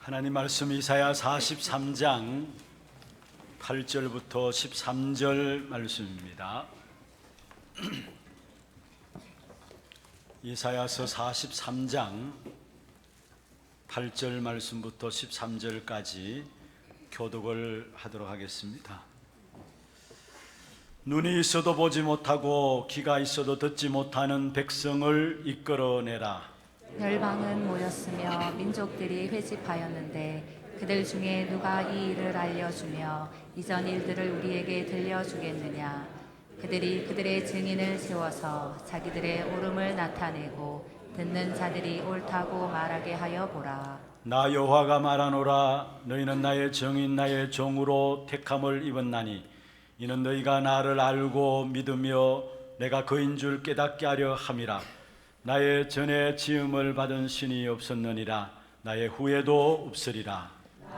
하나님 말씀 이사야 43장 8절부터 13절 말씀입니다. 이사야서 43장 8절 말씀부터 13절까지 교독을 하도록 하겠습니다. 눈이 있어도 보지 못하고 귀가 있어도 듣지 못하는 백성을 이끌어내라. 열방은 모였으며 민족들이 회집하였는데 그들 중에 누가 이 일을 알려주며 이전 일들을 우리에게 들려주겠느냐. 그들이 그들의 증인을 세워서 자기들의 옳음을 나타내고 듣는 자들이 옳다고 말하게 하여 보라. 나 여호와가 말하노라. 너희는 나의 정인 나의 종으로 택함을 입었나니 이는 너희가 나를 알고 믿으며 내가 그인 줄 깨닫게 하려 함이라. 나의 전에 지음을 받은 신이 없었느니라. 나의 후에도 없으리라.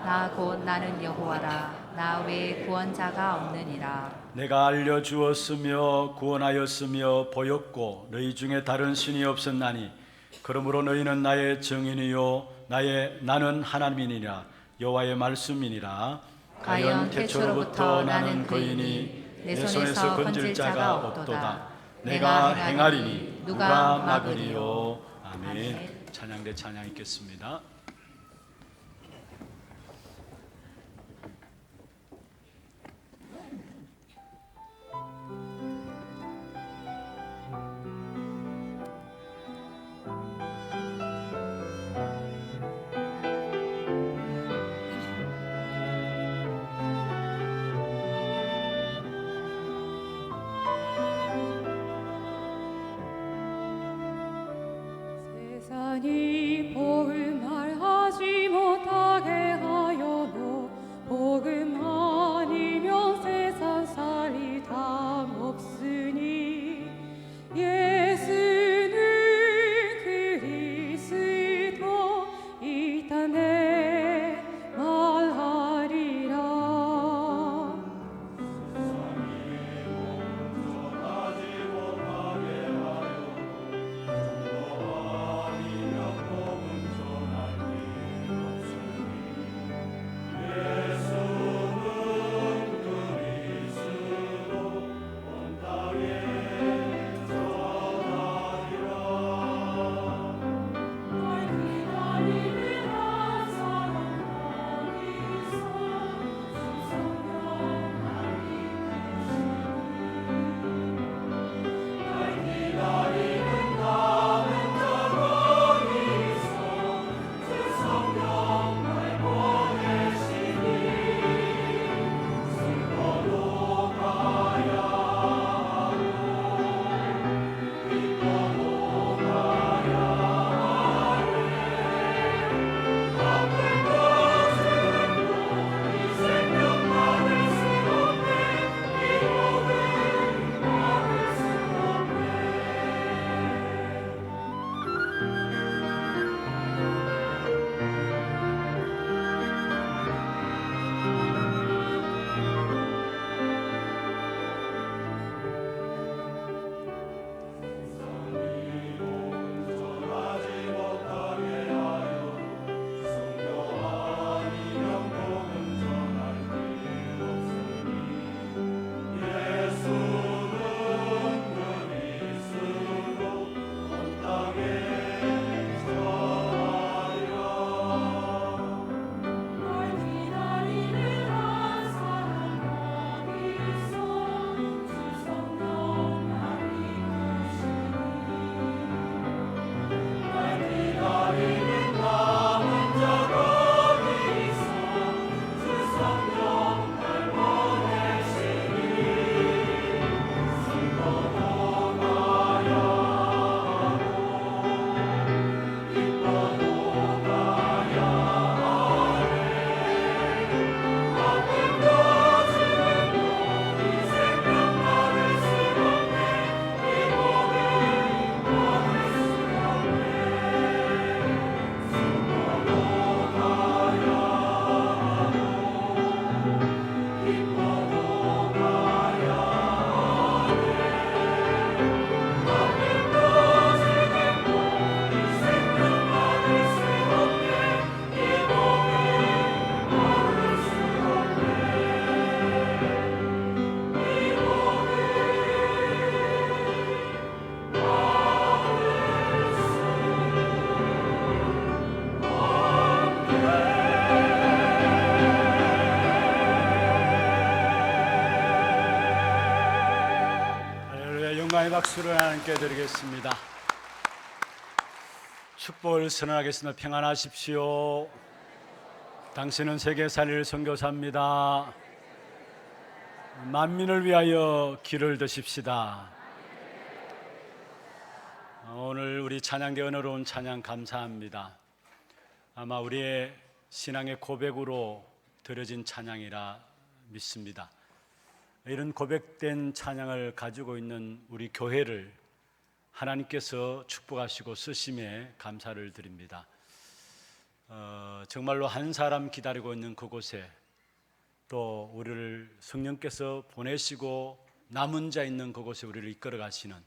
나 곧 나는 여호와라. 나 외에 구원자가 없느니라. 내가 알려주었으며 구원하였으며 보였고 너희 중에 다른 신이 없었나니 그러므로 너희는 나의 정인이요 나는 하나님이니라. 여호와의 말씀이니라. 가연 태초로부터 나는 그이니 내 손에서 건질 자가 없도다. 내가 행하리니 누가 막으리요. 아멘. 찬양대 찬양 있겠습니다. 세상이 복음할 감사의 박수를 하나님께 드리겠습니다. 축복을 선언하겠습니다. 평안하십시오. 당신은 세계 살릴 선교사입니다. 만민을 위하여 길을 드십시다. 오늘 우리 찬양대 은혜로운 찬양 감사합니다. 아마 우리의 신앙의 고백으로 드려진 찬양이라 믿습니다. 이런 고백된 찬양을 가지고 있는 우리 교회를 하나님께서 축복하시고 쓰심에 감사를 드립니다. 정말로 한 사람 기다리고 있는 그곳에 또 우리를 성령께서 보내시고 남은 자 있는 그곳에 우리를 이끌어 가시는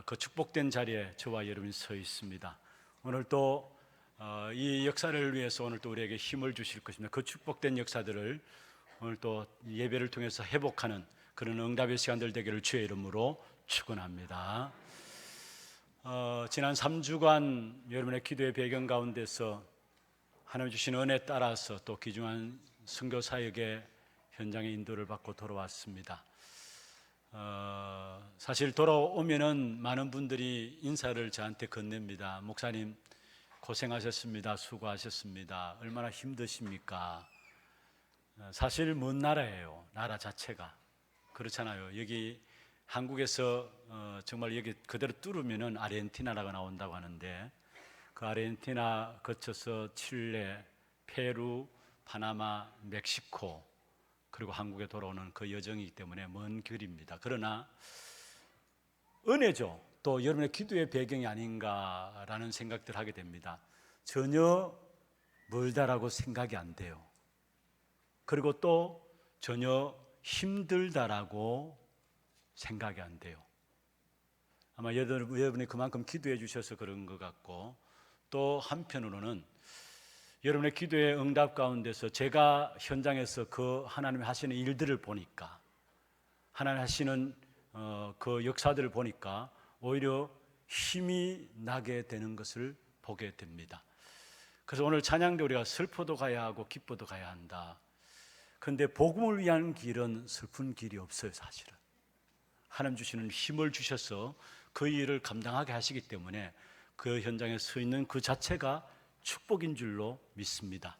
그 축복된 자리에 저와 여러분이 서 있습니다. 오늘 또 이 역사를 위해서 오늘 또 우리에게 힘을 주실 것입니다. 그 축복된 역사들을 오늘 또 예배를 통해서 회복하는 그런 응답의 시간들 되기를 주의 이름으로 축원합니다. 지난 3주간 여러분의 기도의 배경 가운데서 하나님 주신 은혜 따라서 또 귀중한 선교 사역의 현장의 인도를 받고 돌아왔습니다. 사실 돌아오면은 많은 분들이 인사를 저한테 건넵니다. 목사님 고생하셨습니다. 수고하셨습니다. 얼마나 힘드십니까? 사실 먼 나라예요. 나라 자체가 그렇잖아요. 여기 한국에서 정말 여기 그대로 뚫으면은 아르헨티나라가 나온다고 하는데 그 아르헨티나 거쳐서 칠레, 페루, 파나마, 멕시코 그리고 한국에 돌아오는 그 여정이기 때문에 먼 길입니다. 그러나 은혜죠. 또 여러분의 기도의 배경이 아닌가라는 생각들 하게 됩니다. 전혀 멀다라고 생각이 안 돼요. 그리고 또 전혀 힘들다라고 생각이 안 돼요. 아마 여러분이 그만큼 기도해 주셔서 그런 것 같고 또 한편으로는 여러분의 기도의 응답 가운데서 제가 현장에서 그 하나님이 하시는 일들을 보니까 하나님 하시는 그 역사들을 보니까 오히려 힘이 나게 되는 것을 보게 됩니다. 그래서 오늘 찬양도 우리가 슬퍼도 가야 하고 기뻐도 가야 한다. 그런데 복음을 위한 길은 슬픈 길이 없어요. 사실은 하나님 주시는 힘을 주셔서 그 일을 감당하게 하시기 때문에 그 현장에 서 있는 그 자체가 축복인 줄로 믿습니다.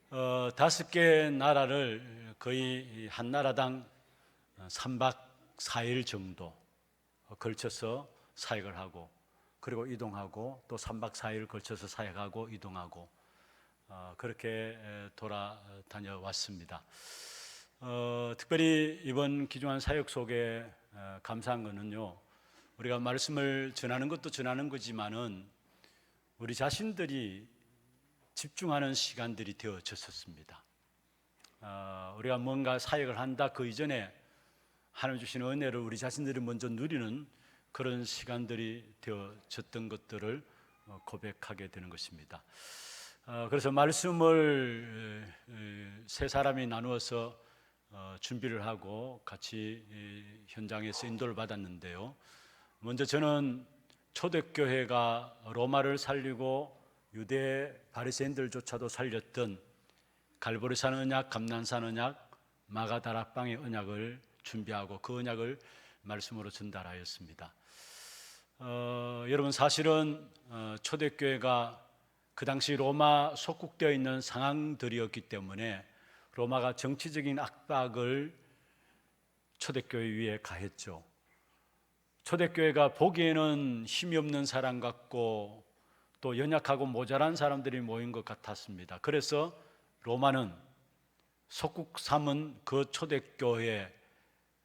5개 나라를 거의 한 나라당 3박 4일 정도 걸쳐서 사역을 하고 그리고 이동하고 또 3박 4일 걸쳐서 사역하고 이동하고 그렇게 돌아다녀왔습니다. 특별히 이번 귀중한 사역 속에 감사한 것은요, 우리가 말씀을 전하는 것도 전하는 거지만은 우리 자신들이 집중하는 시간들이 되어졌었습니다. 우리가 뭔가 사역을 한다 그 이전에 하나님 주시는 은혜를 우리 자신들이 먼저 누리는 그런 시간들이 되어졌던 것들을 고백하게 되는 것입니다. 그래서 말씀을 세 사람이 나누어서 준비를 하고 같이 현장에서 인도를 받았는데요. 먼저 저는 초대교회가 로마를 살리고 유대 바리새인들조차도 살렸던 갈보리산 언약, 감난산 언약, 마가다락방의 언약을 준비하고 그 언약을 말씀으로 전달하였습니다. 여러분 사실은 초대교회가 그 당시 로마 속국되어 있는 상황들이었기 때문에 로마가 정치적인 압박을 초대교회 위에 가했죠. 초대교회가 보기에는 힘이 없는 사람 같고 또 연약하고 모자란 사람들이 모인 것 같았습니다. 그래서 로마는 속국 삼은 그 초대교회에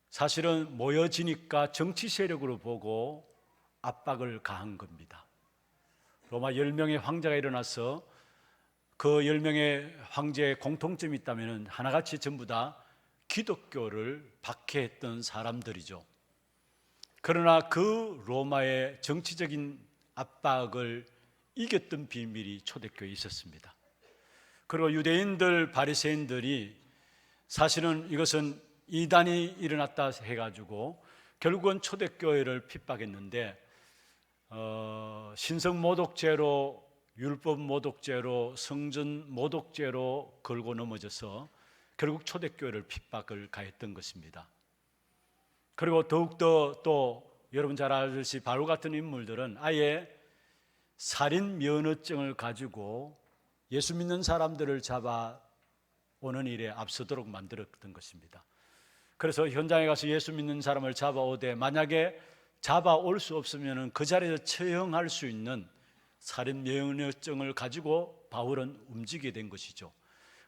사실은 모여지니까 정치 세력으로 보고 압박을 가한 겁니다. 로마 10명의 황제가 일어나서 그 10명의 황제의 공통점이 있다면 하나같이 전부 다 기독교를 박해했던 사람들이죠. 그러나 그 로마의 정치적인 압박을 이겼던 비밀이 초대교회에 있었습니다. 그리고 유대인들, 바리새인들이 사실은 이것은 이단이 일어났다 해가지고 결국은 초대교회를 핍박했는데 신성 모독죄로, 율법 모독죄로, 성전 모독죄로 걸고 넘어져서 결국 초대교회를 핍박을 가했던 것입니다. 그리고 더욱더 또 여러분 잘 아시듯이 바울 같은 인물들은 아예 살인 면허증을 가지고 예수 믿는 사람들을 잡아오는 일에 앞서도록 만들었던 것입니다. 그래서 현장에 가서 예수 믿는 사람을 잡아오되 만약에 잡아올 수 없으면 그 자리에서 처형할 수 있는 살인 면허증을 가지고 바울은 움직이게 된 것이죠.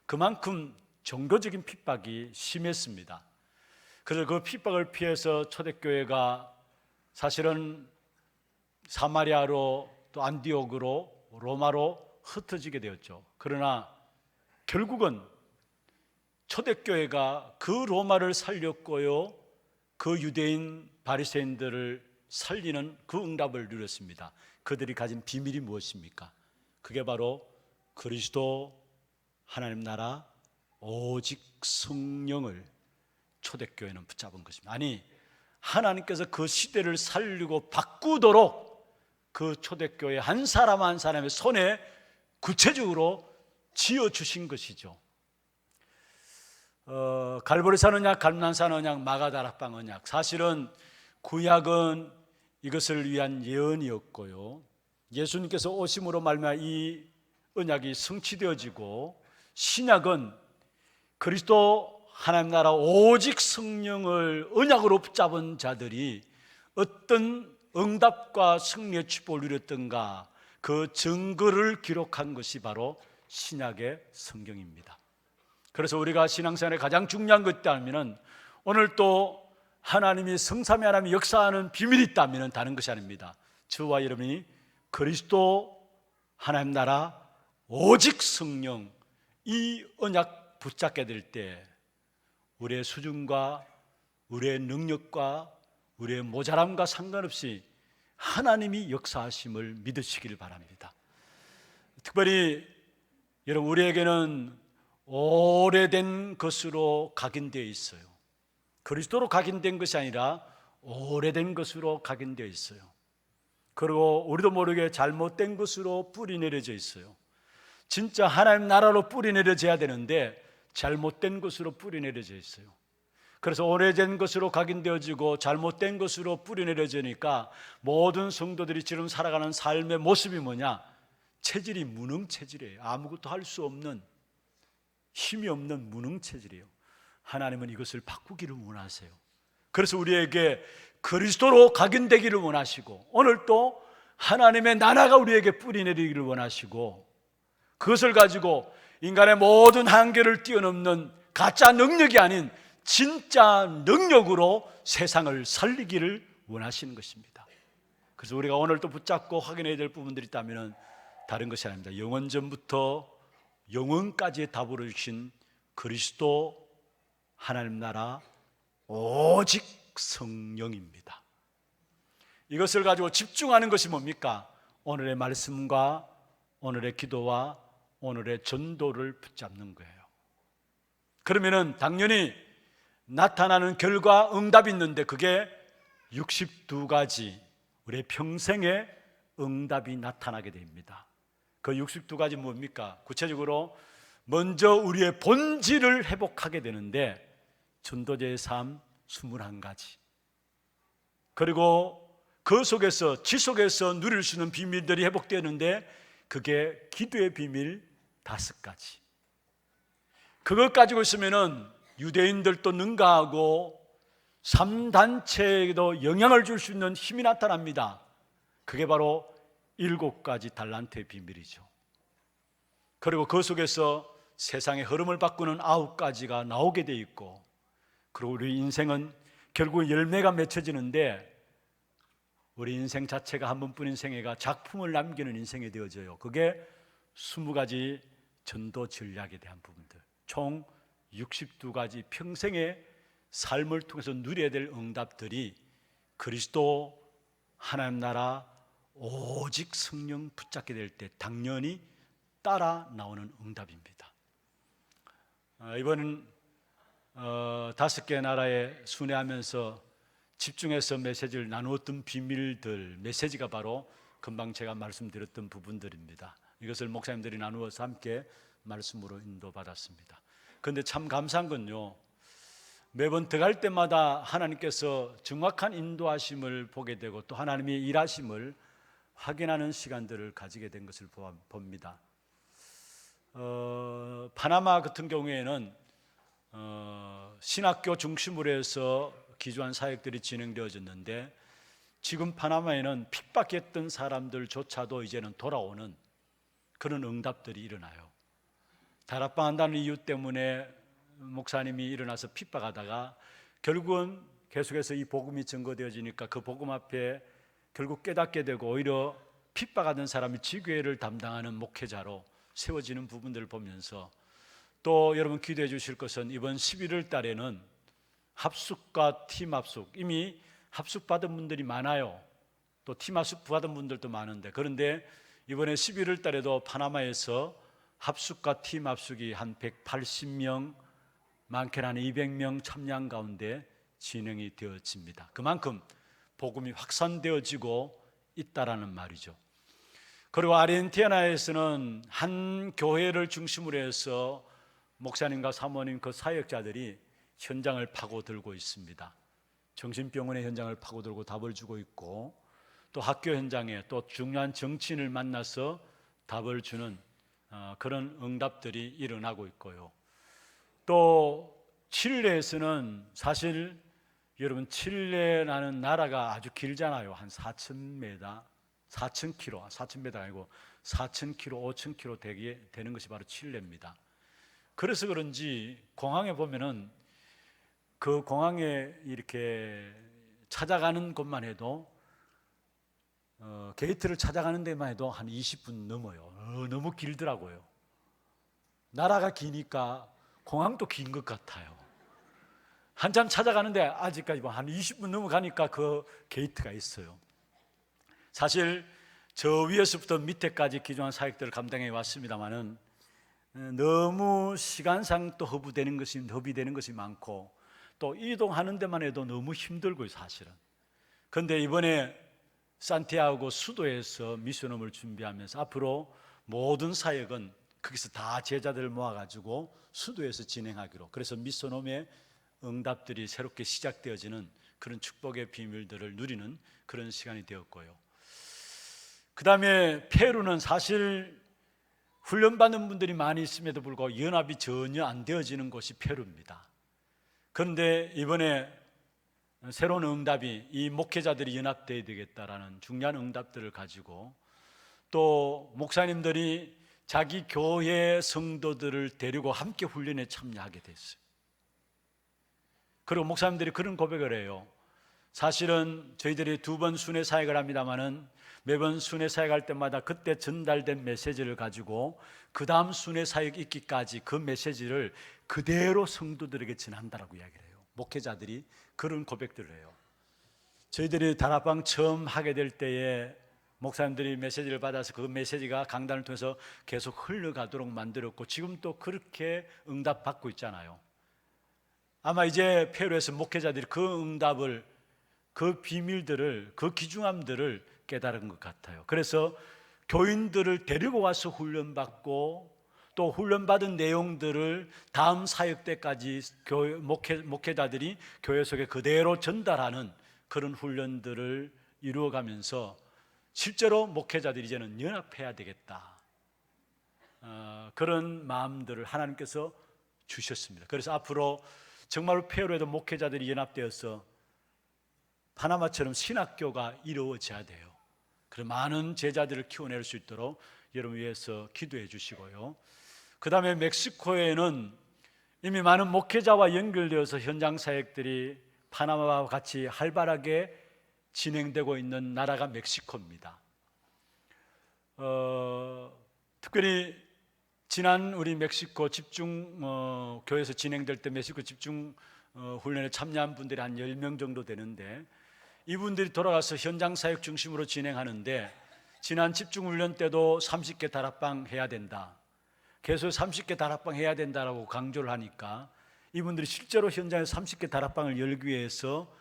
그만큼 종교적인 핍박이 심했습니다. 그래서 그 핍박을 피해서 초대교회가 사실은 사마리아로 또 안디옥으로 로마로 흩어지게 되었죠. 그러나 결국은 초대교회가 그 로마를 살렸고요, 그 유대인 바리새인들을 살리는 그 응답을 누렸습니다. 그들이 가진 비밀이 무엇입니까? 그게 바로 그리스도 하나님 나라 오직 성령을 초대교회는 붙잡은 것입니다. 아니, 하나님께서 그 시대를 살리고 바꾸도록 그 초대교회 한 사람 한 사람의 손에 구체적으로 지어주신 것이죠. 갈보리산 언약, 감난산 언약, 마가다락방 언약, 사실은 구약은 이것을 위한 예언이었고요, 예수님께서 오심으로 말미암아 이 언약이 성취되어지고, 신약은 그리스도 하나님 나라 오직 성령을 언약으로 붙잡은 자들이 어떤 응답과 승리의 축복을 누렸던가 그 증거를 기록한 것이 바로 신약의 성경입니다. 그래서 우리가 신앙생활에 가장 중요한 것 있다면, 오늘 또 하나님이 성삼위 하나님이 역사하는 비밀이 있다면 다른 것이 아닙니다. 저와 여러분이 그리스도 하나님 나라 오직 성령 이 언약 붙잡게 될 때 우리의 수준과 우리의 능력과 우리의 모자람과 상관없이 하나님이 역사하심을 믿으시길 바랍니다. 특별히 여러분, 우리에게는 오래된 것으로 각인되어 있어요. 그리스도로 각인된 것이 아니라 오래된 것으로 각인되어 있어요. 그리고 우리도 모르게 잘못된 것으로 뿌리 내려져 있어요. 진짜 하나님 나라로 뿌리 내려져야 되는데 잘못된 것으로 뿌리 내려져 있어요. 그래서 오래된 것으로 각인되어지고 잘못된 것으로 뿌리 내려지니까 모든 성도들이 지금 살아가는 삶의 모습이 뭐냐? 체질이 무능 체질이에요. 아무것도 할 수 없는, 힘이 없는 무능 체질이에요. 하나님은 이것을 바꾸기를 원하세요. 그래서 우리에게 그리스도로 각인되기를 원하시고, 오늘 또 하나님의 나라가 우리에게 뿌리 내리기를 원하시고, 그것을 가지고 인간의 모든 한계를 뛰어넘는 가짜 능력이 아닌 진짜 능력으로 세상을 살리기를 원하시는 것입니다. 그래서 우리가 오늘 또 붙잡고 확인해야 될 부분들이 있다면 다른 것이 아닙니다. 영원전부터 영원까지의 답으로 주신 그리스도 하나님 나라 오직 성령입니다. 이것을 가지고 집중하는 것이 뭡니까? 오늘의 말씀과 오늘의 기도와 오늘의 전도를 붙잡는 거예요. 그러면은 당연히 나타나는 결과, 응답이 있는데 그게 62가지 우리의 평생의 응답이 나타나게 됩니다. 그 62가지 뭡니까? 구체적으로 먼저 우리의 본질을 회복하게 되는데 전도자의 삶 21가지, 그리고 그 속에서 지속해서 누릴 수 있는 비밀들이 회복되는데 그게 기도의 비밀 5가지. 그것 가지고 있으면은 유대인들도 능가하고 3단체에도 영향을 줄 수 있는 힘이 나타납니다. 그게 바로 7가지 달란트의 비밀이죠. 그리고 그 속에서 세상의 흐름을 바꾸는 9가지가 나오게 돼 있고, 그리고 우리 인생은 결국 열매가 맺혀지는데 우리 인생 자체가 한 번뿐인 인생애가 작품을 남기는 인생이 되어져요. 그게 20가지 전도 전략에 대한 부분들, 총 62가지 평생의 삶을 통해서 누려야 될 응답들이 그리스도 하나님 나라 오직 성령 붙잡게 될 때 당연히 따라 나오는 응답입니다. 이번은 5개 나라에 순회하면서 집중해서 메시지를 나누었던 비밀들, 메시지가 바로 금방 제가 말씀드렸던 부분들입니다. 이것을 목사님들이 나누어서 함께 말씀으로 인도받았습니다. 그런데 참 감사한 건요, 매번 들어갈 때마다 하나님께서 정확한 인도하심을 보게 되고 또 하나님의 일하심을 확인하는 시간들을 가지게 된 것을 봅니다. 파나마 같은 경우에는 신학교 중심으로 해서 기주한 사역들이 진행되어졌는데, 지금 파나마에는 핍박했던 사람들조차도 이제는 돌아오는 그런 응답들이 일어나요. 다락방 한다는 이유 때문에 목사님이 일어나서 핍박하다가 결국은 계속해서 이 복음이 증거되어지니까 그 복음 앞에 결국 깨닫게 되고 오히려 핍박하던 사람이 지교회를 담당하는 목회자로 세워지는 부분들을 보면서, 또 여러분 기도해 주실 것은 이번 11월 달에는 합숙과 팀 합숙, 이미 합숙 받은 분들이 많아요. 또 팀 합숙 받은 분들도 많은데, 그런데 이번에 11월 달에도 파나마에서 합숙과 팀 합숙이 한 180명, 많게는 한 200명 참여한 가운데 진행이 되어집니다. 그만큼 복음이 확산되어지고 있다라는 말이죠. 그리고 아르헨티나에서는 한 교회를 중심으로 해서 목사님과 사모님 그 사역자들이 현장을 파고들고 있습니다. 정신병원의 현장을 파고들고 답을 주고 있고, 또 학교 현장에 또 중요한 정치인을 만나서 답을 주는 그런 응답들이 일어나고 있고요. 또 칠레에서는 사실 여러분 칠레라는 나라가 아주 길잖아요. 한 4,000m, 4,000km, 4,000m 아니고 4,000km, 5,000km 되는 것이 바로 칠레입니다. 그래서 그런지 공항에 보면은 그 공항에 이렇게 찾아가는 곳만 해도 게이트를 찾아가는 데만 해도 한 20분 넘어요. 너무 길더라고요. 나라가 기니까 공항도 긴 것 같아요. 한참 찾아가는데 아직까지 한 20분 넘어가니까 그 게이트가 있어요. 사실 저 위에서부터 밑에까지 기존한 사역들을 감당해 왔습니다만은 너무 시간상 또 허비되는 것이 많고, 또 이동하는 데만 해도 너무 힘들고요, 사실은. 그런데 이번에 산티아고 수도에서 미션홈을 준비하면서 앞으로 모든 사역은 거기서 다 제자들을 모아가지고 수도에서 진행하기로, 그래서 미션홈의 응답들이 새롭게 시작되어지는 그런 축복의 비밀들을 누리는 그런 시간이 되었고요. 그 다음에 페루는 사실 훈련받는 분들이 많이 있음에도 불구하고 연합이 전혀 안 되어지는 곳이 페루입니다. 그런데 이번에 새로운 응답이, 이 목회자들이 연합되어야 되겠다라는 중요한 응답들을 가지고, 또 목사님들이 자기 교회 성도들을 데리고 함께 훈련에 참여하게 됐어요. 그리고 목사님들이 그런 고백을 해요. 사실은 저희들이 2번 순회 사역을 합니다마는 매번 순회 사역할 때마다 그때 전달된 메시지를 가지고 그 다음 순회 사역 있기까지 그 메시지를 그대로 성도들에게 전한다라고 이야기를 해요. 목회자들이 그런 고백들을 해요. 저희들이 다락방 처음 하게 될 때에 목사님들이 메시지를 받아서 그 메시지가 강단을 통해서 계속 흘러가도록 만들었고, 지금 또 그렇게 응답받고 있잖아요. 아마 이제 페루에서 목회자들이 그 응답을, 그 비밀들을, 그 귀중함들을 깨달은 것 같아요. 그래서 교인들을 데리고 와서 훈련받고, 또 훈련받은 내용들을 다음 사역 때까지 목회자들이 교회 속에 그대로 전달하는 그런 훈련들을 이루어가면서 실제로 목회자들이 이제는 연합해야 되겠다, 그런 마음들을 하나님께서 주셨습니다. 그래서 앞으로 정말 페루에도 목회자들이 연합되어서 파나마처럼 신학교가 이루어져야 돼요. 그래서 많은 제자들을 키워낼 수 있도록 여러분 위해서 기도해 주시고요. 그 다음에 멕시코에는 이미 많은 목회자와 연결되어서 현장 사역들이 파나마와 같이 활발하게 진행되고 있는 나라가 멕시코입니다. 특별히 지난 우리 멕시코 집중 교회에서 진행될 때 멕시코 집중 훈련에 참여한 분들이 한 10명 정도 되는데, 이분들이 돌아가서 현장 사역 중심으로 진행하는데, 지난 집중 훈련 때도 30개 다락방 해야 된다, 계속 30개 다락방 해야 된다라고 강조를 하니까 이분들이 실제로 현장에서 30개 다락방을 열기 위해서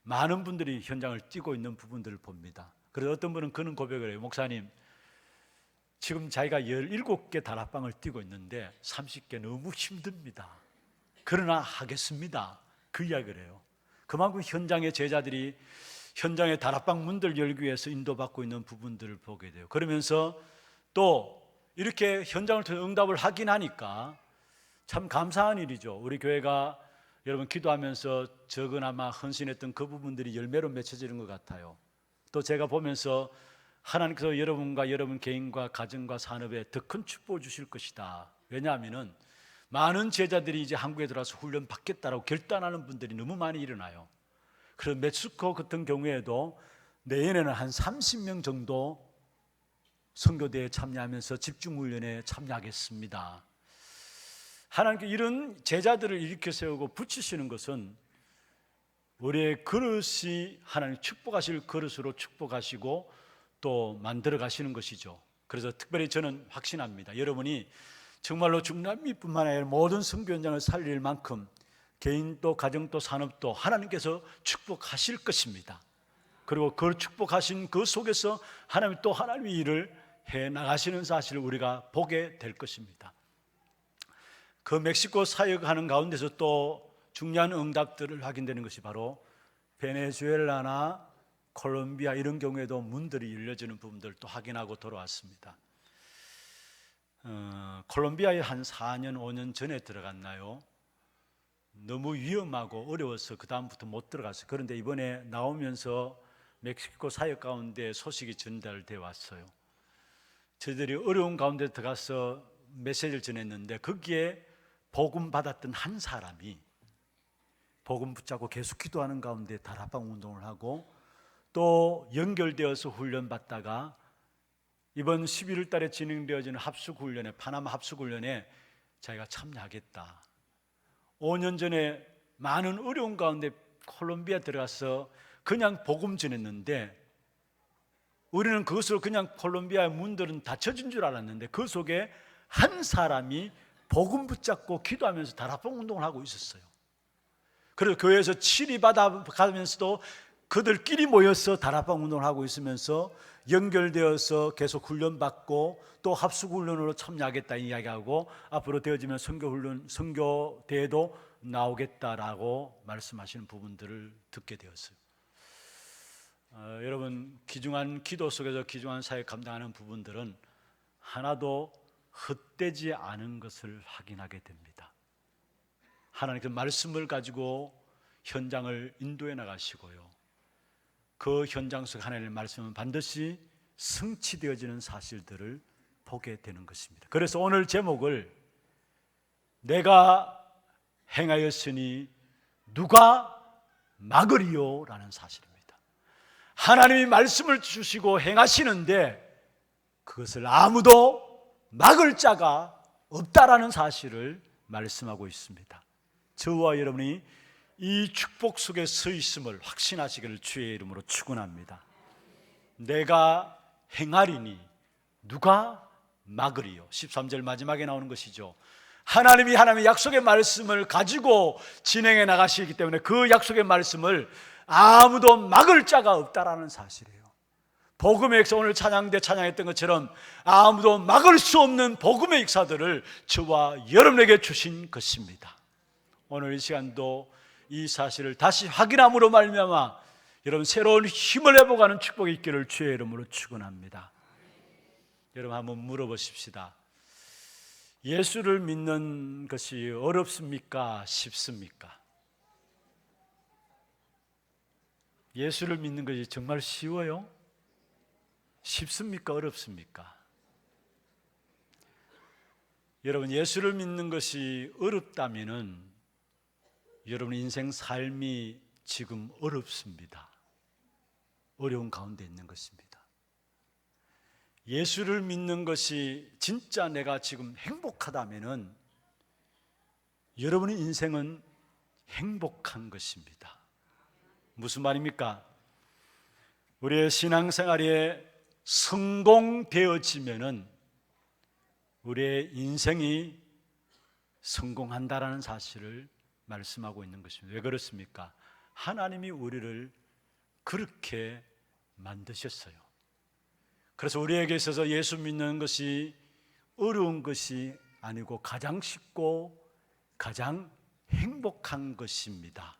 많은 분들이 현장을 뛰고 있는 부분들을 봅니다. 그래서 어떤 분은 그런 고백을 해요. 목사님, 지금 자기가 17개 다락방을 뛰고 있는데 30개 너무 힘듭니다. 그러나 하겠습니다, 그 이야기를 해요. 그만큼 현장의 제자들이 현장의 다락방 문들 열기 위해서 인도받고 있는 부분들을 보게 돼요. 그러면서 또 이렇게 현장을 통해 응답을 하긴 하니까 참 감사한 일이죠. 우리 교회가 여러분 기도하면서 적으나마 헌신했던 그 부분들이 열매로 맺혀지는 것 같아요. 또 제가 보면서 하나님께서 여러분과 여러분 개인과 가정과 산업에 더 큰 축복을 주실 것이다. 왜냐하면 많은 제자들이 이제 한국에 들어와서 훈련 받겠다라고 결단하는 분들이 너무 많이 일어나요. 그래서 멕시코 같은 경우에도 내년에는 한 30명 정도 선교대에 참여하면서 집중훈련에 참여하겠습니다. 하나님께 이런 제자들을 일으켜 세우고 붙이시는 것은 우리의 그릇이 하나님 축복하실 그릇으로 축복하시고 또 만들어 가시는 것이죠. 그래서 특별히 저는 확신합니다. 여러분이 정말로 중남미뿐만 아니라 모든 선교 현장을 살릴 만큼 개인도 가정도 산업도 하나님께서 축복하실 것입니다. 그리고 그걸 축복하신 그 속에서 하나님 또 하나님의 일을 해 나가시는 사실을 우리가 보게 될 것입니다. 그 멕시코 사역하는 가운데서 또 중요한 응답들을 확인되는 것이 바로 베네수엘라나 콜롬비아 이런 경우에도 문들이 열려지는 부분들을 또 확인하고 돌아왔습니다. 콜롬비아에 한 4년 5년 전에 들어갔나요? 너무 위험하고 어려워서 그 다음부터 못 들어갔어요. 그런데 이번에 나오면서 멕시코 사역 가운데 소식이 전달되어 왔어요. 저희들이 어려운 가운데 들어가서 메시지를 전했는데 거기에 복음 받았던 한 사람이 복음 붙잡고 계속 기도하는 가운데 다락방 운동을 하고 또 연결되어서 훈련 받다가 이번 11월 달에 진행되어지는 합숙훈련에 파나마 합숙훈련에 자기가 참여하겠다. 5년 전에 많은 어려운 가운데 콜롬비아 들어가서 그냥 복음 전했는데 우리는 그것으로 그냥 콜롬비아의 문들은 닫혀진 줄 알았는데 그 속에 한 사람이 복음 붙잡고 기도하면서 다락방 운동을 하고 있었어요. 그래서 교회에서 치리받아 가면서도 그들끼리 모여서 다락방 운동을 하고 있으면서 연결되어서 계속 훈련받고 또 합숙훈련으로 참여하겠다 이야기하고 앞으로 되어지면 선교대회도 나오겠다라고 말씀하시는 부분들을 듣게 되었어요. 여러분 귀중한 기도 속에서 귀중한 사역 감당하는 부분들은 하나도 헛되지 않은 것을 확인하게 됩니다. 하나님 그 말씀을 가지고 현장을 인도해 나가시고요. 그 현장 속 하나님의 말씀은 반드시 성취되어지는 사실들을 보게 되는 것입니다. 그래서 오늘 제목을 내가 행하였으니 누가 막으리요? 라는 사실입니다. 하나님이 말씀을 주시고 행하시는데 그것을 아무도 막을 자가 없다라는 사실을 말씀하고 있습니다. 저와 여러분이 이 축복 속에 서 있음을 확신하시기를 주의 이름으로 축원합니다. 내가 행하리니 누가 막으리요? 13절 마지막에 나오는 것이죠. 하나님이 하나님의 약속의 말씀을 가지고 진행해 나가시기 때문에 그 약속의 말씀을 아무도 막을 자가 없다라는 사실이에요. 복음의 역사, 오늘 찬양대 찬양했던 것처럼 아무도 막을 수 없는 복음의 역사들을 저와 여러분에게 주신 것입니다. 오늘 이 시간도 이 사실을 다시 확인함으로 말미암아 여러분 새로운 힘을 회복하는 축복이 있기를 주의 이름으로 축원합니다. 여러분 한번 물어보십시다. 예수를 믿는 것이 어렵습니까? 쉽습니까? 예수를 믿는 것이 정말 쉬워요? 쉽습니까? 어렵습니까? 여러분 예수를 믿는 것이 어렵다면은 여러분 인생 삶이 지금 어렵습니다. 어려운 가운데 있는 것입니다. 예수를 믿는 것이 진짜 내가 지금 행복하다면은 여러분의 인생은 행복한 것입니다. 무슨 말입니까? 우리의 신앙생활에 성공되어지면은 우리의 인생이 성공한다라는 사실을 말씀하고 있는 것입니다. 왜 그렇습니까? 하나님이 우리를 그렇게 만드셨어요. 그래서 우리에게 있어서 예수 믿는 것이 어려운 것이 아니고 가장 쉽고 가장 행복한 것입니다.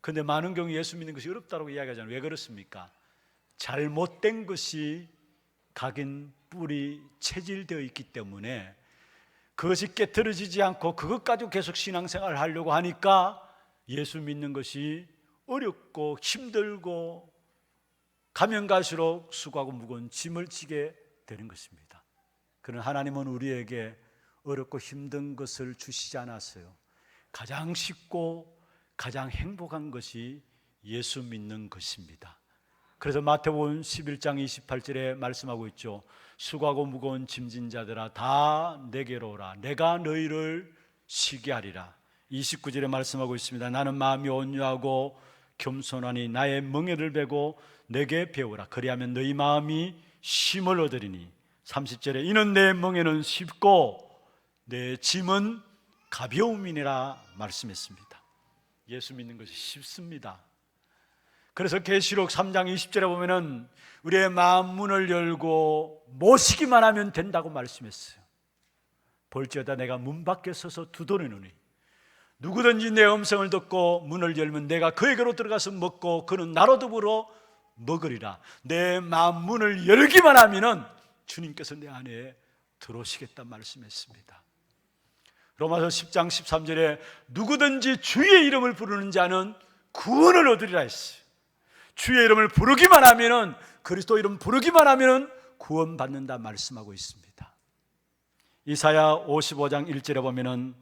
그런데 많은 경우 예수 믿는 것이 어렵다고 이야기하잖아요. 왜 그렇습니까? 잘못된 것이 각인 뿌리 체질되어 있기 때문에 그것이 깨트려지지 않고 그것 가지고 계속 신앙생활을 하려고 하니까 예수 믿는 것이 어렵고 힘들고 가면 갈수록 수고하고 무거운 짐을 지게 되는 것입니다. 그러나 하나님은 우리에게 어렵고 힘든 것을 주시지 않았어요. 가장 쉽고 가장 행복한 것이 예수 믿는 것입니다. 그래서 마태복음 11장 28절에 말씀하고 있죠. 수고하고 무거운 짐진 자들아 다 내게로 오라. 내가 너희를 쉬게 하리라. 29절에 말씀하고 있습니다. 나는 마음이 온유하고 겸손하니 나의 멍에를 베고 내게 배우라. 그리하면 너희 마음이 쉼을 얻으리니. 30절에 이는 내 멍에는 쉽고 내 짐은 가벼움이니라 말씀했습니다. 예수 믿는 것이 쉽습니다. 그래서 계시록 3장 20절에 보면은 우리의 마음 문을 열고 모시기만 하면 된다고 말씀했어요. 볼지어다 내가 문 밖에 서서 두드리노니 누구든지 내 음성을 듣고 문을 열면 내가 그에게로 들어가서 먹고 그는 나로 더불어 먹으리라. 내 마음 문을 열기만 하면은 주님께서 내 안에 들어오시겠다 말씀했습니다. 로마서 10장 13절에 누구든지 주의 이름을 부르는 자는 구원을 얻으리라 했어요. 주의 이름을 부르기만 하면은, 그리스도 이름 부르기만 하면은 구원받는다 말씀하고 있습니다. 이사야 55장 1절에 보면은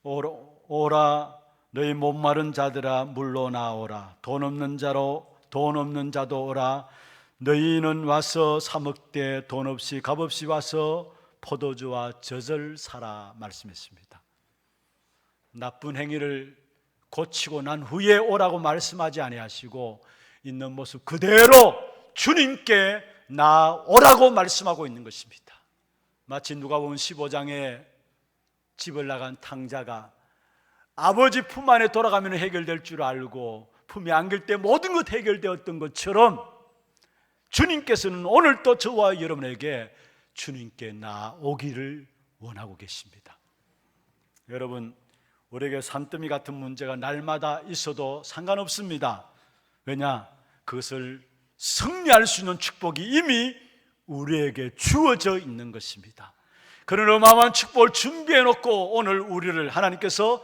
오라 너희 목마른 자들아 물로 나오라. 돈 없는 자도 오라. 너희는 와서 사 먹되 돈 없이 값없이 와서 포도주와 젖을 사라 말씀했습니다. 나쁜 행위를 고치고 난 후에 오라고 말씀하지 아니하시고 있는 모습 그대로 주님께 나오라고 말씀하고 있는 것입니다. 마치 누가복음 15장에 집을 나간 탕자가 아버지 품 안에 돌아가면 해결될 줄 알고 품에 안길 때 모든 것 해결되었던 것처럼 주님께서는 오늘 또 저와 여러분에게 주님께 나오기를 원하고 계십니다. 여러분, 우리에게 산더미 같은 문제가 날마다 있어도 상관없습니다. 왜냐? 그것을 승리할 수 있는 축복이 이미 우리에게 주어져 있는 것입니다. 그런 어마어마한 축복을 준비해 놓고 오늘 우리를 하나님께서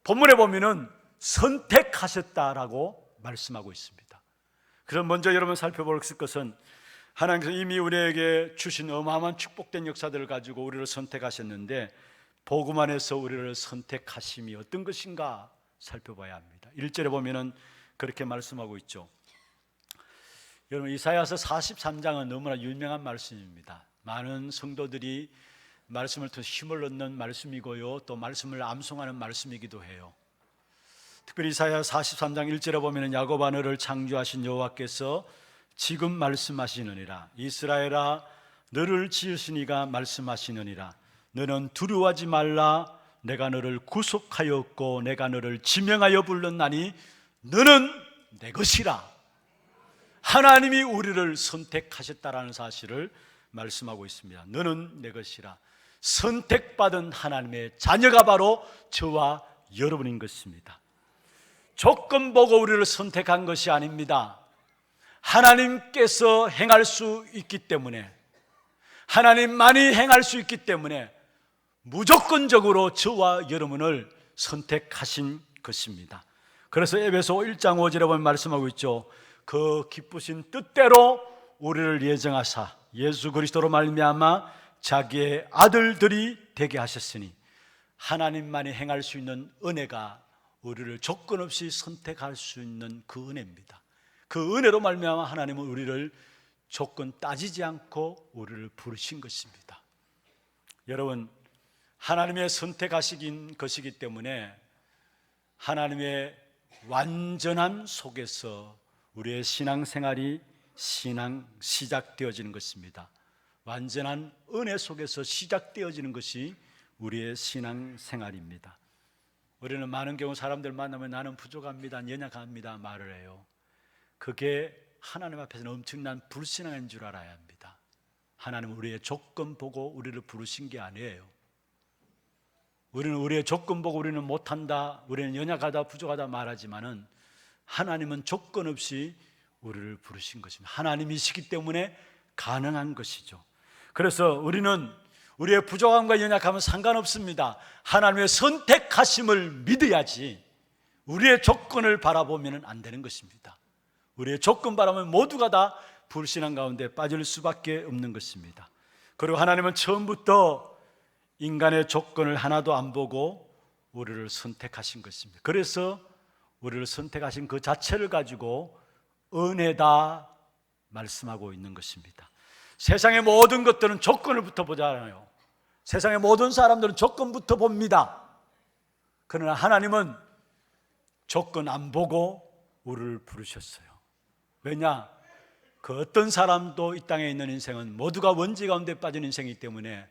본문에 보면은 선택하셨다라고 말씀하고 있습니다. 그럼 먼저 여러분 살펴볼 것은 하나님께서 이미 우리에게 주신 어마어마한 축복된 역사들을 가지고 우리를 선택하셨는데 복음 안에서 우리를 선택하심이 어떤 것인가 살펴봐야 합니다. 1절에 보면은 그렇게 말씀하고 있죠. 여러분 이사야서 43장은 너무나 유명한 말씀입니다. 많은 성도들이 말씀을 통해 힘을 얻는 말씀이고요, 또 말씀을 암송하는 말씀이기도 해요. 특별히 이사야 43장 1절에 보면 야곱 하늘을 창조하신 여호와께서 지금 말씀하시느니라. 이스라엘아 너를 지으신 이가 말씀하시느니라. 너는 두려워하지 말라. 내가 너를 구속하였고 내가 너를 지명하여 불렀나니 너는 내 것이라. 하나님이 우리를 선택하셨다라는 사실을 말씀하고 있습니다. 너는 내 것이라. 선택받은 하나님의 자녀가 바로 저와 여러분인 것입니다. 조건 보고 우리를 선택한 것이 아닙니다. 하나님께서 행할 수 있기 때문에, 하나님만이 행할 수 있기 때문에 무조건적으로 저와 여러분을 선택하신 것입니다. 그래서 에베소 1장 5절에 보면 말씀하고 있죠. 그 기쁘신 뜻대로 우리를 예정하사 예수 그리스도로 말미암아 자기의 아들들이 되게 하셨으니, 하나님만이 행할 수 있는 은혜가 우리를 조건 없이 선택할 수 있는 그 은혜입니다. 그 은혜로 말미암아 하나님은 우리를 조건 따지지 않고 우리를 부르신 것입니다. 여러분, 하나님의 선택하신 것이기 때문에 하나님의 완전한 속에서 우리의 신앙생활이 시작되어지는 것입니다. 완전한 은혜 속에서 시작되어지는 것이 우리의 신앙생활입니다. 우리는 많은 경우 사람들 만나면 나는 부족합니다, 연약합니다 말을 해요. 그게 하나님 앞에서는 엄청난 불신앙인 줄 알아야 합니다. 하나님은 우리의 조건 보고 우리를 부르신 게 아니에요. 우리는 우리의 조건 보고 우리는 못한다, 우리는 연약하다, 부족하다 말하지만은 하나님은 조건 없이 우리를 부르신 것입니다. 하나님이시기 때문에 가능한 것이죠. 그래서 우리는 우리의 부족함과 연약함은 상관없습니다. 하나님의 선택하심을 믿어야지 우리의 조건을 바라보면 안 되는 것입니다. 우리의 조건 바라보면 모두가 다 불신앙 가운데 빠질 수밖에 없는 것입니다. 그리고 하나님은 처음부터 인간의 조건을 하나도 안 보고 우리를 선택하신 것입니다. 그래서 우리를 선택하신 그 자체를 가지고 은혜다 말씀하고 있는 것입니다. 세상의 모든 것들은 조건을부터 보잖아요. 세상의 모든 사람들은 조건부터 봅니다. 그러나 하나님은 조건 안 보고 우리를 부르셨어요. 왜냐? 그 어떤 사람도 이 땅에 있는 인생은 모두가 원죄 가운데 빠진 인생이기 때문에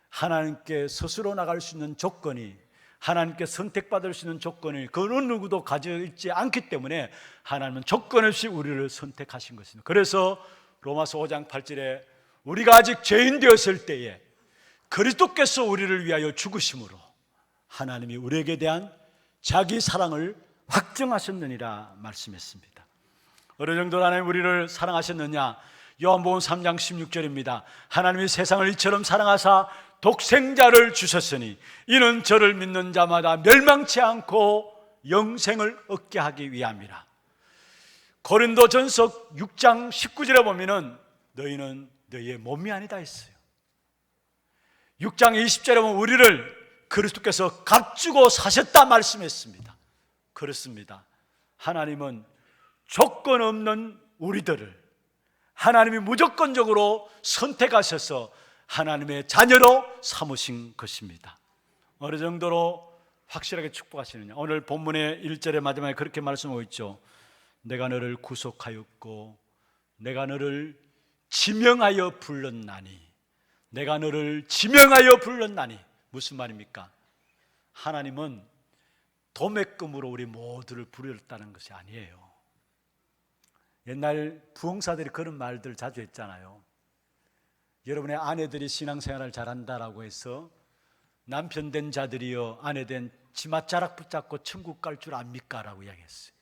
하나님께 스스로 나갈 수 있는 조건이, 하나님께 선택받을 수 있는 조건을 그 어느 누구도 가지고 있지 않기 때문에 하나님은 조건 없이 우리를 선택하신 것입니다. 그래서 로마서 5장 8절에 우리가 아직 죄인 되었을 때에 그리스도께서 우리를 위하여 죽으심으로 하나님이 우리에게 대한 자기 사랑을 확증하셨느니라 말씀했습니다. 어느 정도로 하나님 우리를 사랑하셨느냐? 요한복음 3장 16절입니다. 하나님이 세상을 이처럼 사랑하사 독생자를 주셨으니 이는 저를 믿는 자마다 멸망치 않고 영생을 얻게 하기 위함이라. 고린도전서 6장 19절에 보면은 너희는 너희의 몸이 아니다 했어요. 6장 20절에 보면 우리를 그리스도께서 값주고 사셨다 말씀했습니다. 그렇습니다. 하나님은 조건 없는 우리들을 하나님이 무조건적으로 선택하셔서 하나님의 자녀로 삼으신 것입니다. 어느 정도로 확실하게 축복하시느냐? 오늘 본문의 1절의 마지막에 그렇게 말씀하고 있죠. 내가 너를 구속하였고 내가 너를 지명하여 불렀나니. 내가 너를 지명하여 불렀나니. 무슨 말입니까? 하나님은 도매금으로 우리 모두를 부르셨다는 것이 아니에요. 옛날 부흥사들이 그런 말들 자주 했잖아요. 여러분의 아내들이 신앙생활을 잘한다라고 해서 남편 된 자들이여 아내 된 치맛자락 붙잡고 천국 갈 줄 압니까? 라고 이야기했어요.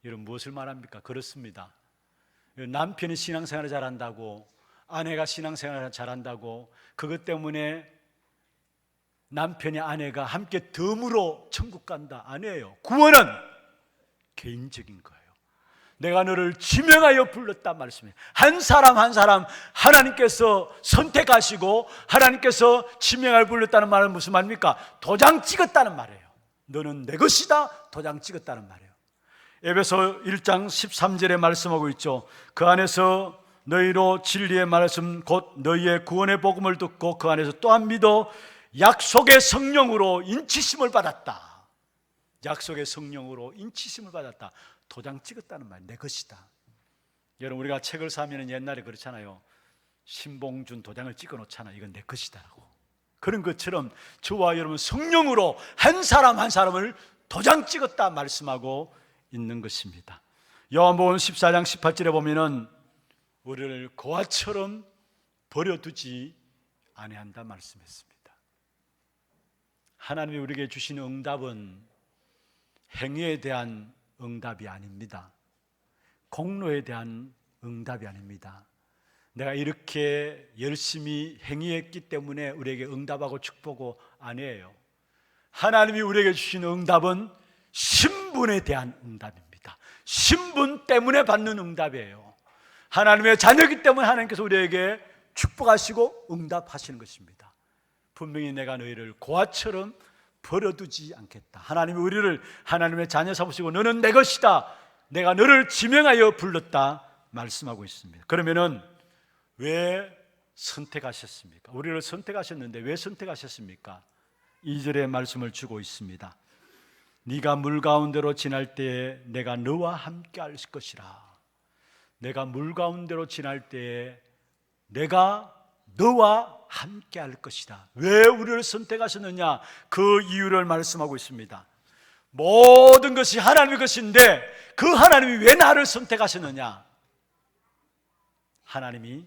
여러분 무엇을 말합니까? 그렇습니다. 남편이 신앙생활을 잘한다고, 아내가 신앙생활을 잘한다고, 그것 때문에 남편이 아내가 함께 덤으로 천국 간다 아니에요. 구원은 개인적인 거예요. 내가 너를 지명하여 불렀단 말씀이에요. 한 사람 한 사람 하나님께서 선택하시고 하나님께서 지명하여 불렀다는 말은 무슨 말입니까? 도장 찍었다는 말이에요. 너는 내 것이다 도장 찍었다는 말이에요. 에베소 1장 13절에 말씀하고 있죠. 그 안에서 너희로 진리의 말씀 곧 너희의 구원의 복음을 듣고 그 안에서 또한 믿어 약속의 성령으로 인치심을 받았다. 약속의 성령으로 인치심을 받았다. 도장 찍었다는 말, 내 것이다. 여러분 우리가 책을 사면 옛날에 그렇잖아요. 신봉준 도장을 찍어 놓잖아요. 이건 내 것이다라고. 그런 것처럼 저와 여러분 성령으로 한 사람 한 사람을 도장 찍었다 말씀하고 있는 것입니다. 요한복음 14장 18절에 보면은 우리를 고아처럼 버려두지 아니한다 말씀했습니다. 하나님이 우리에게 주시는 응답은 행위에 대한 응답이 아닙니다. 공로에 대한 응답이 아닙니다. 내가 이렇게 열심히 행위했기 때문에 우리에게 응답하고 축복하고 아니에요. 하나님이 우리에게 주시는 응답은 신분에 대한 응답입니다. 신분 때문에 받는 응답이에요. 하나님의 자녀이기 때문에 하나님께서 우리에게 축복하시고 응답하시는 것입니다. 분명히 내가 너희를 고아처럼 버려두지 않겠다. 하나님이 우리를 하나님의 자녀 삼으시고 너는 내 것이다. 내가 너를 지명하여 불렀다 말씀하고 있습니다. 그러면은 왜 선택하셨습니까? 우리를 선택하셨는데 왜 선택하셨습니까? 2절의 말씀을 주고 있습니다. 네가 물 가운데로 지날 때에 내가 너와 함께 할 것이라. 내가 물 가운데로 지날 때에 내가 너와 함께 할 것이다. 왜 우리를 선택하셨느냐? 그 이유를 말씀하고 있습니다. 모든 것이 하나님의 것인데 그 하나님이 왜 나를 선택하셨느냐? 하나님이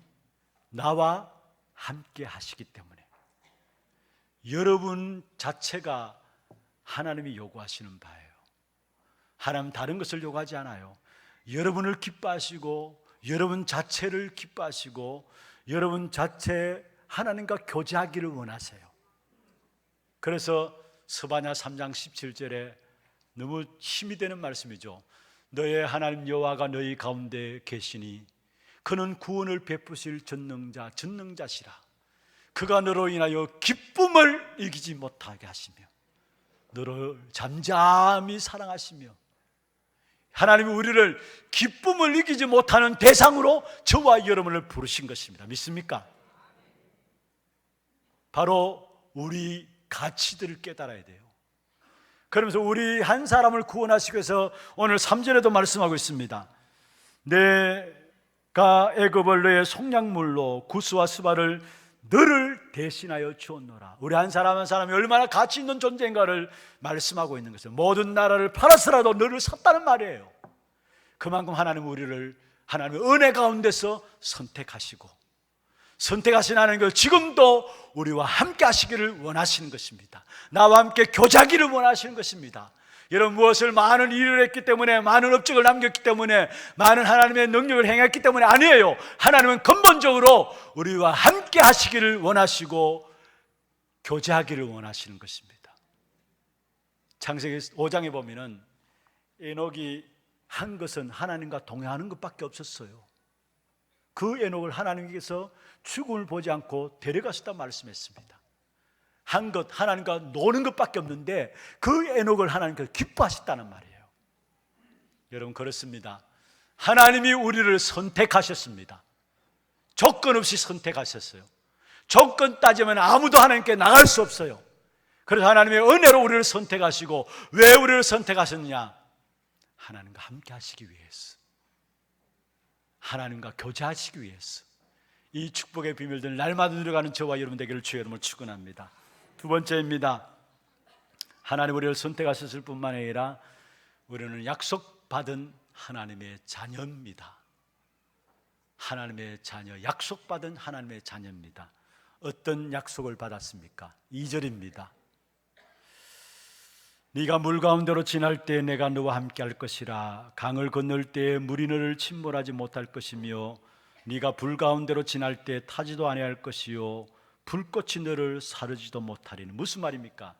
나와 함께 하시기 때문에. 여러분 자체가 하나님이 요구하시는 바예요. 하나님 다른 것을 요구하지 않아요. 여러분을 기뻐하시고 여러분 자체를 기뻐하시고 여러분 자체 하나님과 교제하기를 원하세요. 그래서 스바냐 3장 17절에 너무 힘이 되는 말씀이죠. 너의 하나님 여호와가 너희 가운데 계시니 그는 구원을 베푸실 전능자시라. 그가 너로 인하여 기쁨을 이기지 못하게 하시며 너를 잠잠히 사랑하시며, 하나님이 우리를 기쁨을 이기지 못하는 대상으로 저와 여러분을 부르신 것입니다. 믿습니까? 바로 우리 가치들을 깨달아야 돼요. 그러면서 우리 한 사람을 구원하시기 위해서 오늘 3절에도 말씀하고 있습니다. 내가 애굽을 너의 속량물로 구스와 스바를 너를 대신하여 주었노라. 우리 한 사람 한 사람이 얼마나 가치 있는 존재인가를 말씀하고 있는 것이죠. 모든 나라를 팔아서라도 너를 샀다는 말이에요. 그만큼 하나님 우리를 하나님의 은혜 가운데서 선택하시고 선택하신 하나님을 지금도 우리와 함께 하시기를 원하시는 것입니다. 나와 함께 교제하기를 원하시는 것입니다. 여러분, 무엇을 많은 일을 했기 때문에, 많은 업적을 남겼기 때문에, 많은 하나님의 능력을 행했기 때문에 아니에요. 하나님은 근본적으로 우리와 함께 하시기를 원하시고 교제하기를 원하시는 것입니다. 창세기 5장에 보면은 에녹이 한 것은 하나님과 동행하는 것밖에 없었어요. 그 에녹을 하나님께서 죽음을 보지 않고 데려가셨다 말씀했습니다. 한 것, 하나님과 노는 것밖에 없는데 그 에녹을 하나님께서 기뻐하셨다는 말이에요. 여러분, 그렇습니다. 하나님이 우리를 선택하셨습니다. 조건 없이 선택하셨어요. 조건 따지면 아무도 하나님께 나갈 수 없어요. 그래서 하나님의 은혜로 우리를 선택하시고, 왜 우리를 선택하셨느냐? 하나님과 함께 하시기 위해서, 하나님과 교제하시기 위해서. 이 축복의 비밀들 날마다 들어가는 저와 여러분 되기를 주의 이름으로 축원합니다. 두 번째입니다. 하나님 우리를 선택하셨을 뿐만 아니라 우리는 약속받은 하나님의 자녀입니다. 하나님의 자녀, 약속받은 하나님의 자녀입니다. 어떤 약속을 받았습니까? 2절입니다. 네가 물 가운데로 지날 때 내가 너와 함께 할 것이라. 강을 건널 때 물이 너를 침몰하지 못할 것이며 네가 불 가운데로 지날 때 타지도 아니할 것이요 불꽃이 너를 사르지도 못하리니. 무슨 말입니까?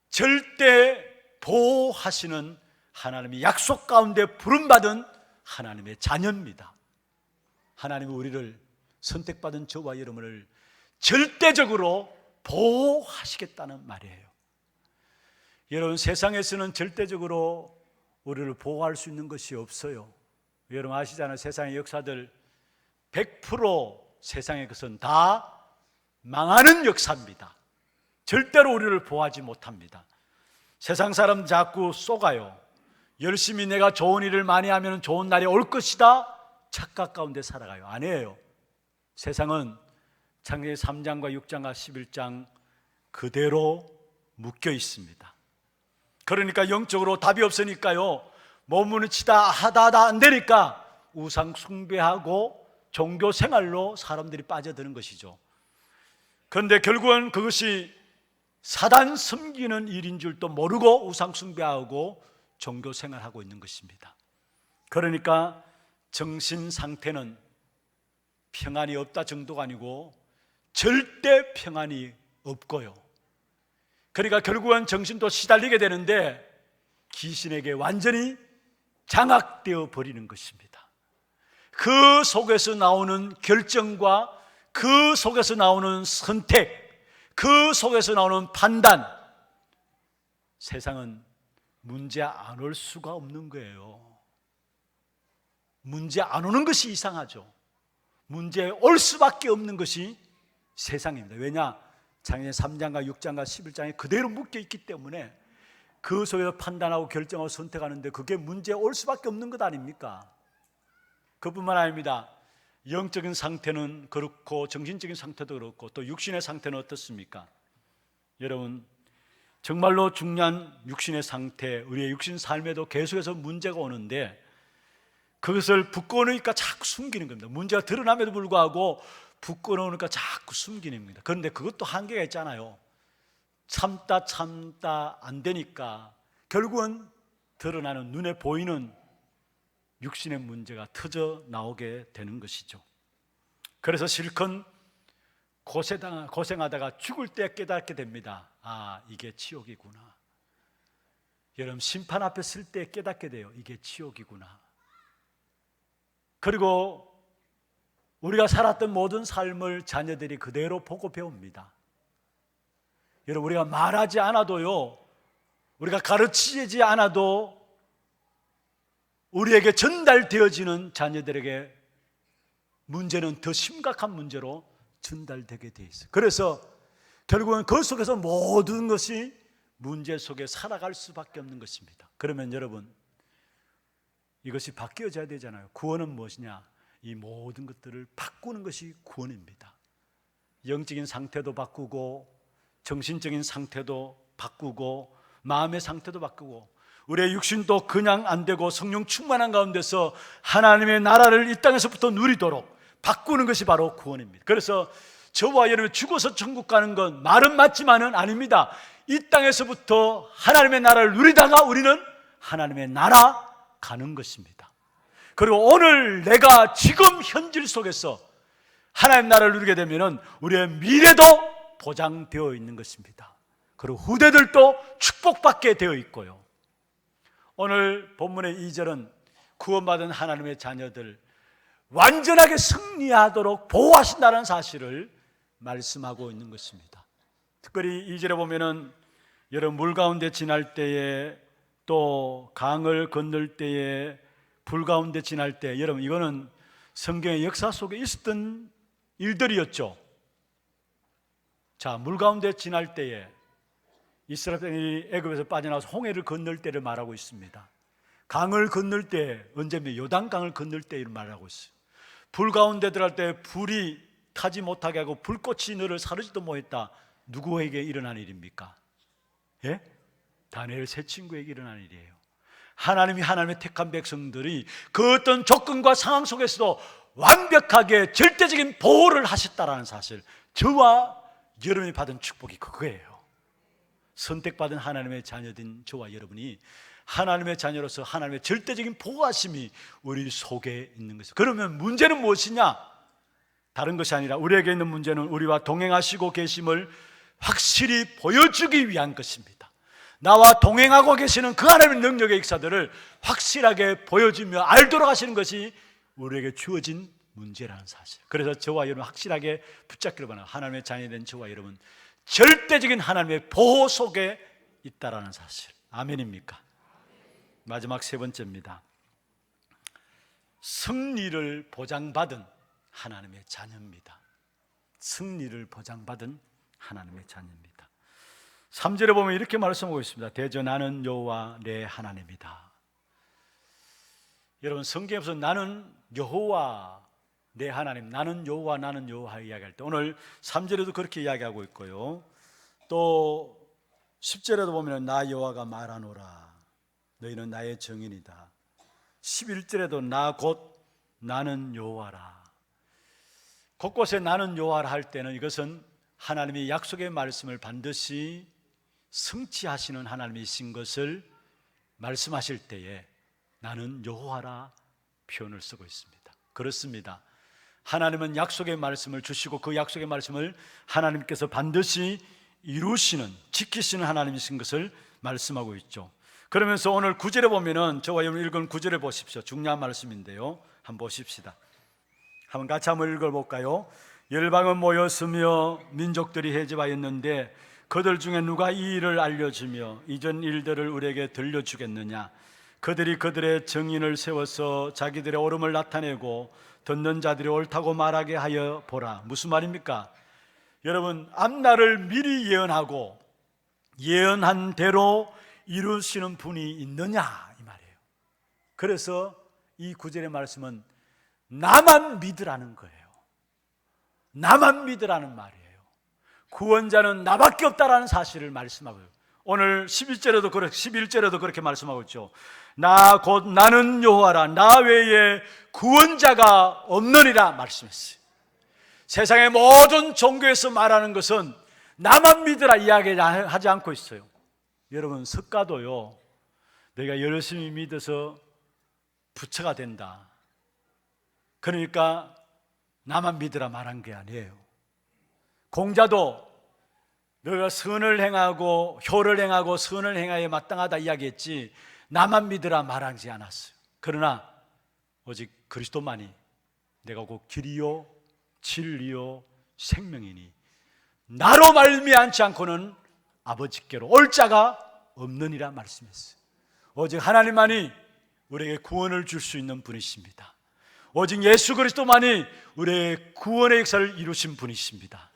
절대 보호하시는 하나님의 약속 가운데 부름받은 하나님의 자녀입니다. 하나님은 우리를 선택받은 저와 여러분을 절대적으로 보호하시겠다는 말이에요. 여러분, 세상에서는 절대적으로 우리를 보호할 수 있는 것이 없어요. 여러분 아시잖아요. 세상의 역사들 100% 세상의 것은 다 망하는 역사입니다. 절대로 우리를 보호하지 못합니다. 세상 사람 자꾸 속아요. 열심히 내가 좋은 일을 많이 하면 좋은 날이 올 것이다 착각 가운데 살아가요. 아니에요. 세상은 창세기 3장과 6장과 11장 그대로 묶여 있습니다. 그러니까 영적으로 답이 없으니까요, 몸부림치다 하다 안 되니까 우상 숭배하고 종교 생활로 사람들이 빠져드는 것이죠. 그런데 결국은 그것이 사단 섬기는 일인 줄도 모르고 우상 숭배하고 종교 생활하고 있는 것입니다. 그러니까 정신 상태는 평안이 없다 정도가 아니고 절대 평안이 없고요. 그러니까 결국은 정신도 시달리게 되는데 귀신에게 완전히 장악되어 버리는 것입니다. 그 속에서 나오는 결정과 그 속에서 나오는 선택, 그 속에서 나오는 판단, 세상은 문제 안 올 수가 없는 거예요. 문제 안 오는 것이 이상하죠. 문제 올 수밖에 없는 것이 세상입니다. 왜냐? 창세기 3장과 6장과 11장에 그대로 묶여 있기 때문에 그 속에서 판단하고 결정하고 선택하는데 그게 문제 올 수밖에 없는 것 아닙니까? 그뿐만 아닙니다. 영적인 상태는 그렇고 정신적인 상태도 그렇고 또 육신의 상태는 어떻습니까? 여러분, 정말로 중요한 육신의 상태, 우리의 육신 삶에도 계속해서 문제가 오는데 그것을 붙여놓으니까 자꾸 숨기는 겁니다. 문제가 드러남에도 불구하고 붙여놓으니까 자꾸 숨기는 겁니다. 그런데 그것도 한계가 있잖아요. 참다 안 되니까 결국은 드러나는 눈에 보이는 육신의 문제가 터져 나오게 되는 것이죠. 그래서 실컷 고생하다가 죽을 때 깨닫게 됩니다. 아, 이게 지옥이구나. 여러분, 심판 앞에 설 때 깨닫게 돼요. 이게 지옥이구나. 그리고 우리가 살았던 모든 삶을 자녀들이 그대로 보고 배웁니다. 여러분, 우리가 말하지 않아도요, 우리가 가르치지 않아도 우리에게 전달되어지는 자녀들에게 문제는 더 심각한 문제로 전달되게 돼 있어요. 그래서 결국은 그 속에서 모든 것이 문제 속에 살아갈 수밖에 없는 것입니다. 그러면 여러분, 이것이 바뀌어져야 되잖아요. 구원은 무엇이냐? 이 모든 것들을 바꾸는 것이 구원입니다. 영적인 상태도 바꾸고, 정신적인 상태도 바꾸고, 마음의 상태도 바꾸고, 우리의 육신도 그냥 안 되고 성령 충만한 가운데서 하나님의 나라를 이 땅에서부터 누리도록 바꾸는 것이 바로 구원입니다. 그래서 저와 여러분이 죽어서 천국 가는 건 말은 맞지만은 아닙니다. 이 땅에서부터 하나님의 나라를 누리다가 우리는 하나님의 나라 가는 것입니다. 그리고 오늘 내가 지금 현실 속에서 하나님 나라를 누리게 되면은 우리의 미래도 보장되어 있는 것입니다. 그리고 후대들도 축복받게 되어 있고요. 오늘 본문의 2절은 구원받은 하나님의 자녀들 완전하게 승리하도록 보호하신다는 사실을 말씀하고 있는 것입니다. 특별히 2절에 보면은 여러분, 물 가운데 지날 때에, 또 강을 건널 때에, 불 가운데 지날 때, 여러분, 이거는 성경의 역사 속에 있었던 일들이었죠. 자, 물 가운데 지날 때에 이스라엘이 애굽에서 빠져나와서 홍해를 건널 때를 말하고 있습니다. 강을 건널 때, 언제면 요단강을 건널 때를 말하고 있어요. 불 가운데 들어갈 때 불이 타지 못하게 하고 불꽃이 너를 사르지도 못했다. 누구에게 일어난 일입니까? 예? 다니엘 세 친구에게 일어난 일이에요. 하나님이 하나님의 택한 백성들이 그 어떤 조건과 상황 속에서도 완벽하게 절대적인 보호를 하셨다라는 사실, 저와 여러분이 받은 축복이 그거예요. 선택받은 하나님의 자녀된 저와 여러분이 하나님의 자녀로서 하나님의 절대적인 보호하심이 우리 속에 있는 것이죠. 그러면 문제는 무엇이냐? 다른 것이 아니라 우리에게 있는 문제는 우리와 동행하시고 계심을 확실히 보여주기 위한 것입니다. 나와 동행하고 계시는 그 하나님의 능력의 역사들을 확실하게 보여주며 알도록 하시는 것이 우리에게 주어진 문제라는 사실. 그래서 저와 여러분 확실하게 붙잡기를 바랍니다. 하나님의 자녀된 저와 여러분 절대적인 하나님의 보호 속에 있다라는 사실. 아멘입니까? 마지막 세 번째입니다. 승리를 보장받은 하나님의 자녀입니다. 승리를 보장받은 하나님의 자녀입니다. 3절에 보면 이렇게 말씀하고 있습니다. 대저 나는 여호와 내 하나님이다. 여러분, 성경에서 나는 여호와 내 하나님, 나는 여호와 이야기할 때 오늘 3절에도 그렇게 이야기하고 있고요. 또 10절에도 보면 나 여호와가 말하노라 너희는 나의 증인이다. 11절에도 나 곧 나는 여호와라. 곳곳에 나는 여호와라 할 때는 이것은 하나님이 약속의 말씀을 반드시 성취하시는 하나님이신 것을 말씀하실 때에 나는 여호와라 표현을 쓰고 있습니다. 그렇습니다. 하나님은 약속의 말씀을 주시고 그 약속의 말씀을 하나님께서 반드시 이루시는, 지키시는 하나님이신 것을 말씀하고 있죠. 그러면서 오늘 9절에 보면은 저와 여러분 읽은 9절에 보십시오. 중요한 말씀인데요. 한번 보십시다. 한번 같이 한번 읽어볼까요? 열방은 모였으며 민족들이 해집하였는데 그들 중에 누가 이 일을 알려주며 이전 일들을 우리에게 들려주겠느냐? 그들이 그들의 증인을 세워서 자기들의 옳음을 나타내고 듣는 자들이 옳다고 말하게 하여 보라. 무슨 말입니까? 여러분, 앞날을 미리 예언하고 예언한 대로 이루시는 분이 있느냐 이 말이에요. 그래서 이 구절의 말씀은 나만 믿으라는 거예요. 나만 믿으라는 말이에요. 구원자는 나밖에 없다라는 사실을 말씀하고요. 오늘 11절에도 그렇게 말씀하고 있죠. 나 곧 나는 여호와라 나 외에 구원자가 없느니라 말씀했어요. 세상의 모든 종교에서 말하는 것은 나만 믿으라 이야기하지 않고 있어요. 여러분, 석가도요 너희가 열심히 믿어서 부처가 된다. 그러니까 나만 믿으라 말한 게 아니에요. 공자도 너희가 선을 행하고 효를 행하고 선을 행하여 마땅하다 이야기했지 나만 믿으라 말하지 않았어요. 그러나 오직 그리스도만이 내가 곧 길이요 진리요 생명이니 나로 말미암지 않고는 아버지께로 올 자가 없느니라 말씀했어요. 오직 하나님만이 우리에게 구원을 줄 수 있는 분이십니다. 오직 예수 그리스도만이 우리의 구원의 역사를 이루신 분이십니다.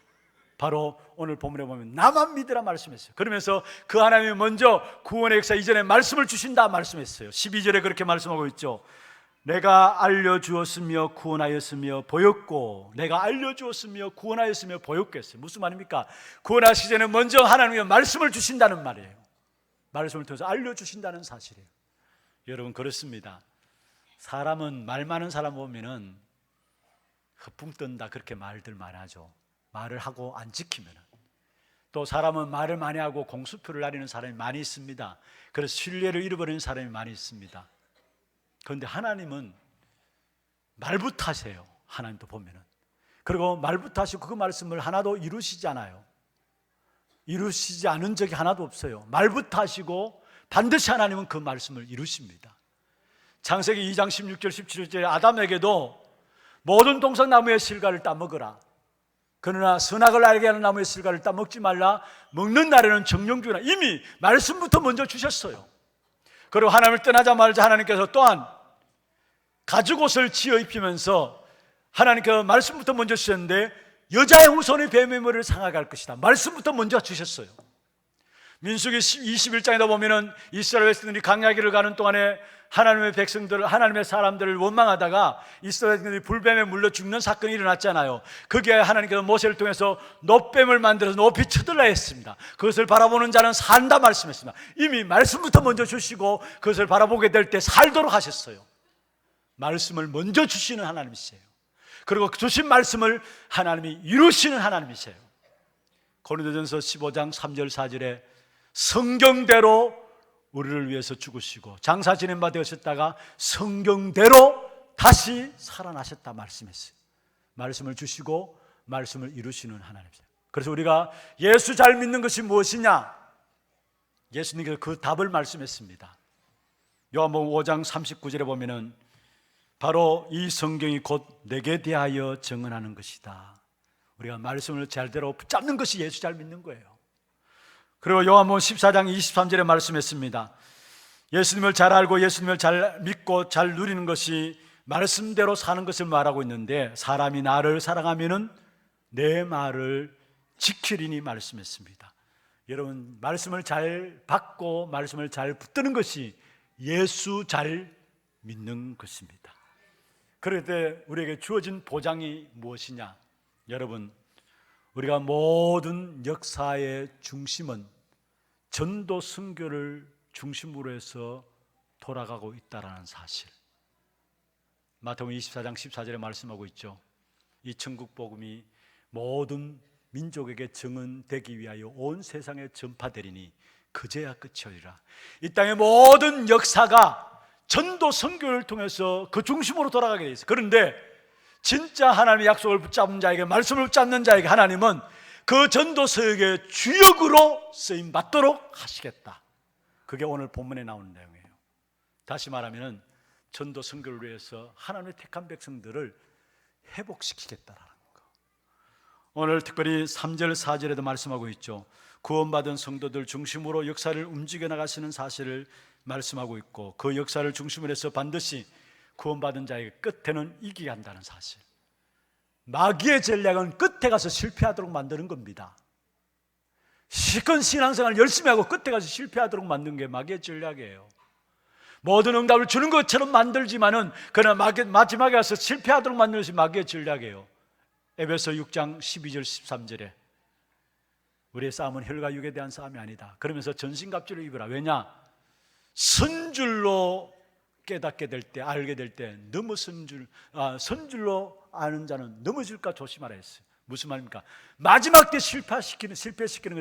바로 오늘 본문에 보면 나만 믿으라 말씀했어요. 그러면서 그 하나님이 먼저 구원의 역사 이전에 말씀을 주신다 말씀했어요. 12절에 그렇게 말씀하고 있죠. 내가 알려주었으며 구원하였으며 보였고, 내가 알려주었으며 구원하였으며 보였고 했어요. 무슨 말입니까? 구원하시기 전에 먼저 하나님이 말씀을 주신다는 말이에요. 말씀을 통해서 알려주신다는 사실이에요. 여러분 그렇습니다. 사람은 말 많은 사람 보면은 허풍 뜬다 그렇게 말들 많이 하죠. 말을 하고 안 지키면. 또 사람은 말을 많이 하고 공수표를 나리는 사람이 많이 있습니다. 그래서 신뢰를 잃어버리는 사람이 많이 있습니다. 그런데 하나님은 말부터 하세요. 하나님도 보면은. 그리고 말부터 하시고 그 말씀을 하나도 이루시지 않아요. 이루시지 않은 적이 하나도 없어요. 말부터 하시고 반드시 하나님은 그 말씀을 이루십니다. 창세기 2장 16절 17절에 아담에게도 모든 동산나무의 실과를 따먹으라. 그러나 선악을 알게 하는 나무의 실과를 따먹지 말라. 먹는 날에는 정령주의라. 이미 말씀부터 먼저 주셨어요. 그리고 하나님을 떠나자마자 하나님께서 또한 가죽옷을 지어 입히면서 하나님께서 말씀부터 먼저 주셨는데 여자의 후손이 뱀의 머리를 상하게 할 것이다. 말씀부터 먼저 주셨어요. 민수기 21장에도 보면은 이스라엘 백성들이 광야길을 가는 동안에 하나님의 백성들을, 하나님의 사람들을 원망하다가 이스라엘 백성들이 불뱀에 물려 죽는 사건이 일어났잖아요. 거기에 하나님께서 모세를 통해서 놋뱀을 만들어서 높이 쳐들라 했습니다. 그것을 바라보는 자는 산다 말씀했습니다. 이미 말씀부터 먼저 주시고 그것을 바라보게 될 때 살도록 하셨어요. 말씀을 먼저 주시는 하나님이세요. 그리고 주신 말씀을 하나님이 이루시는 하나님이세요. 고린도전서 15장 3절 4절에 성경대로 우리를 위해서 죽으시고 장사 지낸 바 되었다가 성경대로 다시 살아나셨다 말씀했어요. 말씀을 주시고 말씀을 이루시는 하나님이세요. 그래서 우리가 예수 잘 믿는 것이 무엇이냐? 예수님께서 그 답을 말씀했습니다. 요한복음 5장 39절에 보면은 바로 이 성경이 곧 내게 대하여 증언하는 것이다. 우리가 말씀을 잘대로 붙잡는 것이 예수 잘 믿는 거예요. 그리고 요한복음 14장 23절에 말씀했습니다. 예수님을 잘 알고 예수님을 잘 믿고 잘 누리는 것이 말씀대로 사는 것을 말하고 있는데 사람이 나를 사랑하면은 내 말을 지키리니 말씀했습니다. 여러분 말씀을 잘 받고 말씀을 잘 붙드는 것이 예수 잘 믿는 것입니다. 그럴 때 우리에게 주어진 보장이 무엇이냐? 여러분 우리가 모든 역사의 중심은 전도 선교를 중심으로 해서 돌아가고 있다는 사실. 마태복음 24장 14절에 말씀하고 있죠. 이 천국 복음이 모든 민족에게 증언되기 위하여 온 세상에 전파되리니 그제야 끝이오리라. 이 땅의 모든 역사가 전도 선교를 통해서 그 중심으로 돌아가게 돼 있어요. 그런데 진짜 하나님의 약속을 붙잡는 자에게, 말씀을 붙잡는 자에게 하나님은 그 전도 사역의 주역으로 쓰임 받도록 하시겠다. 그게 오늘 본문에 나오는 내용이에요. 다시 말하면 전도 선교를 위해서 하나님의 택한 백성들을 회복시키겠다라는 거. 오늘 특별히 3절 4절에도 말씀하고 있죠. 구원받은 성도들 중심으로 역사를 움직여 나가시는 사실을 말씀하고 있고 그 역사를 중심으로 해서 반드시 구원받은 자에게 끝에는 이기게 한다는 사실. 마귀의 전략은 끝에 가서 실패하도록 만드는 겁니다. 실컷 신앙생활을 열심히 하고 끝에 가서 실패하도록 만드는 게 마귀의 전략이에요. 모든 응답을 주는 것처럼 만들지만은 그러나 마지막에 가서 실패하도록 만드는 것이 마귀의 전략이에요. 에베소 6장 12절 13절에 우리의 싸움은 혈과 육에 대한 싸움이 아니다. 그러면서 전신갑주를 입으라. 왜냐? 선줄로 깨닫게 될 때, 알게 될 때 넘어선 줄, 선줄로 아는 자는 넘어질까 조심하라 했어요. 무슨 말입니까? 마지막 때 실패시키는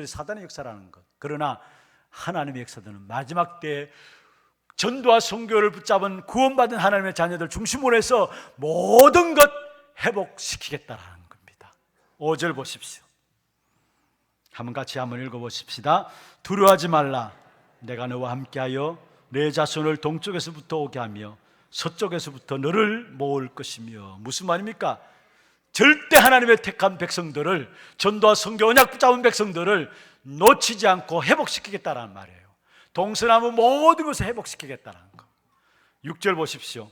것이 사단의 역사라는 것. 그러나 하나님의 역사들은 마지막 때 전도와 선교를 붙잡은 구원받은 하나님의 자녀들 중심으로 해서 모든 것 회복시키겠다라는 겁니다. 5절 보십시오. 같이 한번 읽어보십시다. 두려워하지 말라. 내가 너와 함께하여 내 자손을 동쪽에서부터 오게 하며 서쪽에서부터 너를 모을 것이며. 무슨 말입니까? 절대 하나님의 택한 백성들을, 전도와 선교 언약 붙잡은 백성들을 놓치지 않고 회복시키겠다라는 말이에요. 동서남북 모든 것을 회복시키겠다는 거. 6절 보십시오.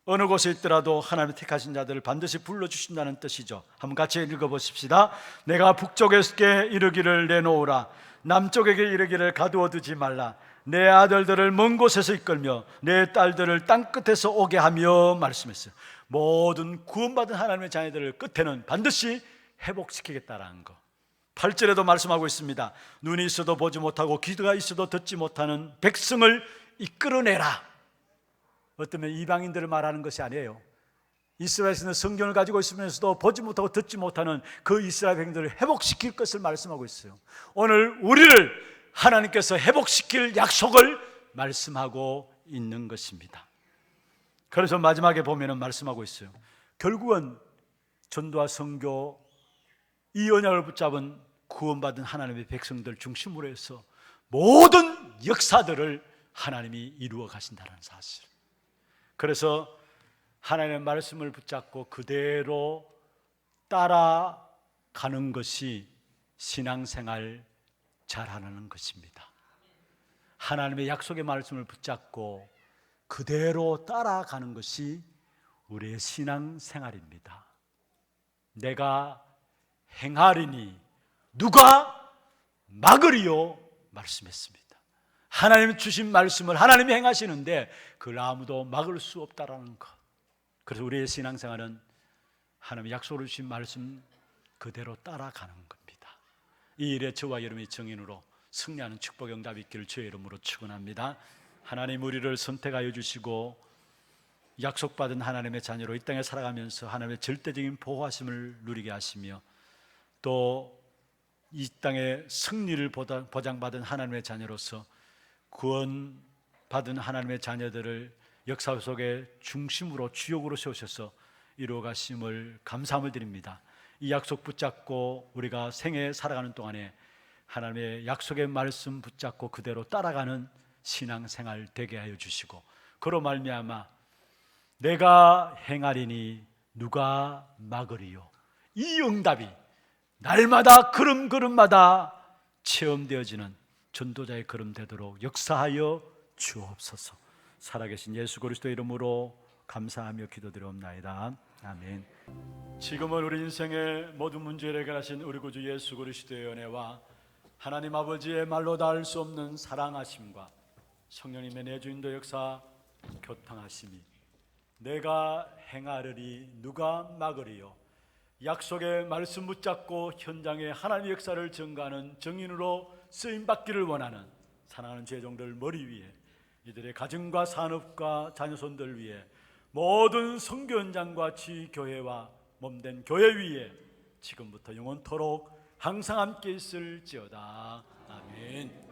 어느 곳에 있더라도 하나님의 택하신 자들을 반드시 불러주신다는 뜻이죠. 한번 같이 읽어보십시다. 내가 북쪽에게 이르기를 내놓으라. 남쪽에게 이르기를 가두어 두지 말라. 내 아들들을 먼 곳에서 이끌며 내 딸들을 땅끝에서 오게 하며 말씀했어요. 모든 구원받은 하나님의 자녀들을 끝에는 반드시 회복시키겠다는 거. 8절에도 말씀하고 있습니다. 눈이 있어도 보지 못하고 귀가 있어도 듣지 못하는 백성을 이끌어내라. 어쩌면 이방인들을 말하는 것이 아니에요. 이스라엘에서는 성경을 가지고 있으면서도 보지 못하고 듣지 못하는 그 이스라엘 백성들을 회복시킬 것을 말씀하고 있어요. 오늘 우리를 하나님께서 회복시킬 약속을 말씀하고 있는 것입니다. 그래서 마지막에 보면은 말씀하고 있어요. 결국은 전도와 선교 이 언약을 붙잡은 구원받은 하나님의 백성들 중심으로 해서 모든 역사들을 하나님이 이루어 가신다는 사실. 그래서 하나님의 말씀을 붙잡고 그대로 따라가는 것이 신앙생활 잘하는 것입니다. 하나님의 약속의 말씀을 붙잡고 그대로 따라가는 것이 우리의 신앙생활입니다. 내가 행하리니 누가 막으리요 말씀했습니다. 하나님 주신 말씀을 하나님이 행하시는데 그걸 아무도 막을 수 없다라는 것. 그래서 우리의 신앙생활은 하나님의 약속을 주신 말씀 그대로 따라가는 겁니다. 이 일에 저와 여러분의 정인으로 승리하는 축복의 응답이 있기를 주의 이름으로 축원합니다. 하나님 우리를 선택하여 주시고 약속받은 하나님의 자녀로 이 땅에 살아가면서 하나님의 절대적인 보호하심을 누리게 하시며 또 이 땅의 승리를 보장받은 하나님의 자녀로서 구원받은 하나님의 자녀들을 역사 속에 중심으로 주역으로 세우셔서 이루어가심을 감사함을 드립니다. 이 약속 붙잡고 우리가 생애 살아가는 동안에 하나님의 약속의 말씀 붙잡고 그대로 따라가는 신앙생활 되게 하여 주시고 그로 말미암아 내가 행하리니 누가 막으리요. 이 응답이 날마다 걸음걸음마다 체험되어지는 전도자의 걸음 되도록 역사하여 주옵소서. 살아계신 예수 그리스도의 이름으로 감사하며 기도드리옵나이다. 아멘. 지금은 우리 인생의 모든 문제를 해결하신 우리 구주 예수 그리스도의 은혜와 하나님 아버지의 말로 닿을 수 없는 사랑하심과 성령님의 내주인도 역사 교통하심이 내가 행하리니 누가 막으리요. 약속의 말씀 붙잡고 현장에 하나님의 역사를 증거하는 증인으로 쓰임받기를 원하는 사랑하는 제종들 머리 위에 이들의 가정과 산업과 자녀손들 위에 모든 선교 현장과 지교회와 몸된 교회 위에 지금부터 영원토록 항상 함께 있을지어다. 아멘.